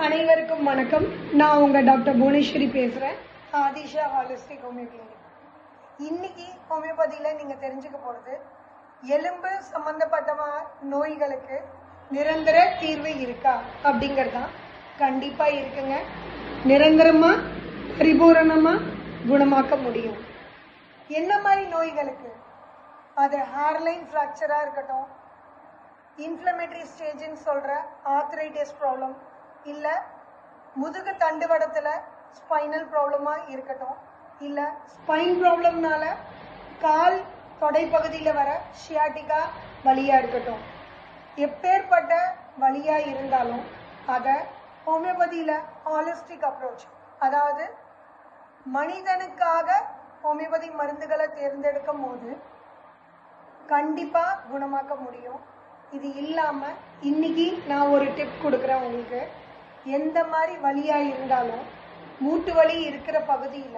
அனைவருக்கும் வணக்கம். நான் உங்க டாக்டர் புவனேஸ்வரி பேசுறேன். Aadhisha holistic homeo clinic. இன்னைக்கு ஹோமியோபதியில நீங்க தெரிஞ்சுக்க போறது எலும்பு சம்பந்தப்பட்ட நோய்களுக்கு நிரந்தர தீர்வு இருக்கா அப்படிங்கறதுதான். கண்டிப்பா இருக்குங்க. நிரந்தரமா பரிபூரணமா குணமாக்க முடியும். என்ன மாதிரி நோய்களுக்கு? அது ஹேர்லைன் ஃப்ராக்சரா இருக்கட்டும், இன்ஃப்ளமேட்டரி ஸ்டேஜ்னு சொல்ற ஆர்த்ரைட்டிஸ் ப்ராப்ளம், இல்ல முதுகு தண்டுவடத்துல ஸ்பைனல் ப்ராப்ளமா இருக்கட்டும், இல்ல ஸ்பைன் ப்ராப்ளம்னால கால் தொடை பகுதியில் வர ஷியாட்டிகா வலியா இருக்கட்டும், எப்பேற்பட்ட வலியா இருந்தாலும் அதை ஹோமியோபதியில ஹாலிஸ்டிக் அப்ரோச், அதாவது மனிதனுக்காக ஹோமியோபதி மருந்துகளை தேர்ந்தெடுக்கும் போது கண்டிப்பா குணமாக்க முடியும். இது இல்லாம இன்னைக்கு நான் ஒரு டிப் கொடுக்குறேன் உங்களுக்கு. எந்த மாதிரி வலியா இருந்தாலும் மூட்டு வலி இருக்கிற பகுதியில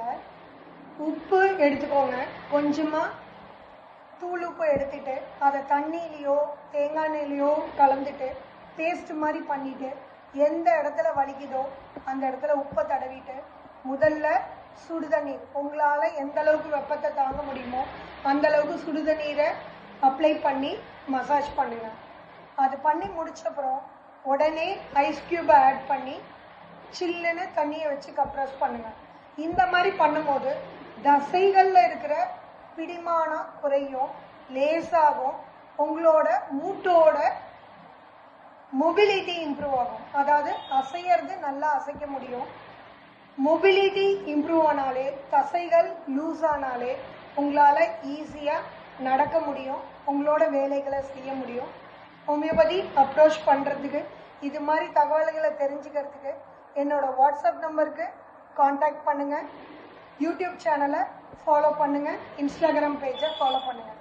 உப்பு எடுத்துக்கோங்க. கொஞ்சமா தூள் உப்பு எடுத்துட்டு அதை தண்ணியிலையோ தேங்காய் எண்ணெயிலையோ கலந்துட்டு பேஸ்ட் மாதிரி பண்ணிட்டு எந்த இடத்துல வலிக்குதோ அந்த இடத்துல உப்பை தடவிட்டு முதல்ல சுடுதண்ணீர், உங்களால எந்த அளவுக்கு வெப்பத்தை தாங்க முடியுமோ அந்த அளவுக்கு சுடுதண்ணீரை அப்ளை பண்ணி மசாஜ் பண்ணுங்க. அது பண்ணி முடிச்சப்புறம் உடனே ஐஸ் கியூபை ஆட் பண்ணி சில்லுன்னு தண்ணியை வச்சு கப்ரஸ் பண்ணுங்க. இந்த மாதிரி பண்ணும்போது தசைகள்ல இருக்கிற பிடிமானம் குறையும், லேசாகும், உங்களோட மூட்டோட மொபிலிட்டி இம்ப்ரூவ் ஆகும். அதாவது அசையறது நல்லா அசைக்க முடியும். மொபிலிட்டி இம்ப்ரூவ் ஆனாலே, தசைகள் லூஸ் ஆனாலே உங்களால ஈஸியா நடக்க முடியும், உங்களோட வேலைகளை செய்ய முடியும். ஹோமியோபதி அப்ரோச் பண்ணுறதுக்கு, இது மாதிரி தகவல்களை தெரிஞ்சுக்கிறதுக்கு என்னோட வாட்ஸ்அப் நம்பருக்கு காண்டாக்ட் பண்ணுங்கள். யூடியூப் சேனலை ஃபாலோ பண்ணுங்கள், இன்ஸ்டாகிராம் பேஜை ஃபாலோ பண்ணுங்கள்.